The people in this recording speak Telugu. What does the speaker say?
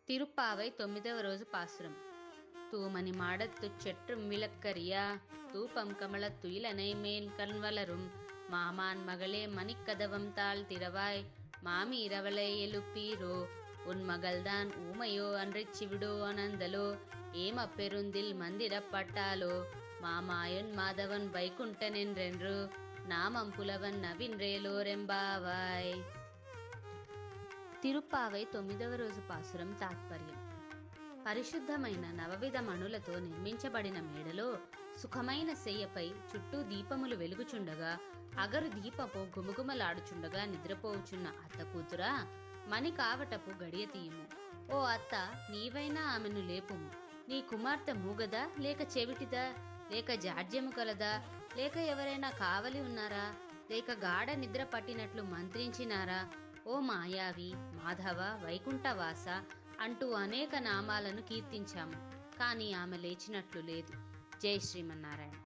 తిరుప్పావై 9వ రోజు పాసురం. தூமணி மாடத்துச் செற்றும் விளக்கரியா தூபம் கமலத் துயிலனை மேல் கண்வளரும் மாமான் மகளே மணிக்கதவம் தாழ் திறவாய் மாமி இரவலை எழுப்பீரோ உன் மகள்தான் ஊமையோ அன்றிச் சிவிடோ அனந்தலோ ஏம பெருந்தில் மந்திரப்பட்டாலோ மாமாயன் మాధవన్ వైకుంఠనెండ్రెండ్రు నామం పులవన్ నవిన్రేలోరెంబావాయ్. తిరుప్పావై 9వ రోజు పాసురం తాత్పర్యం. పరిశుద్ధమైన నవవిధ మణులతో నిర్మించబడిన మేడలో సుఖమైన శయ్యపై చుట్టూ దీపములు వెలుగుచుండగా అగరు దీపపు గుమగుమలాడుచుండగా నిద్రపోవుచున్న అత్త కూతురా, మణి కావటపు గడియ తీయుము. ఓ అత్త, నీవైనా ఆమెను లేపుము. నీ కుమార్తె మూగదా, లేక చెవిటిదా, లేక జాడ్యము కలదా, లేక ఎవరైనా కావలి ఉన్నారా, లేక గాఢ నిద్ర పట్టినట్లు మంత్రించినారా? ఓ మాయావి, మాధవ, వైకుంఠవాస అంటూ అనేక నామాలను కీర్తించాము, కానీ ఆమె లేచినట్లు లేదు. జై శ్రీమన్నారాయణ.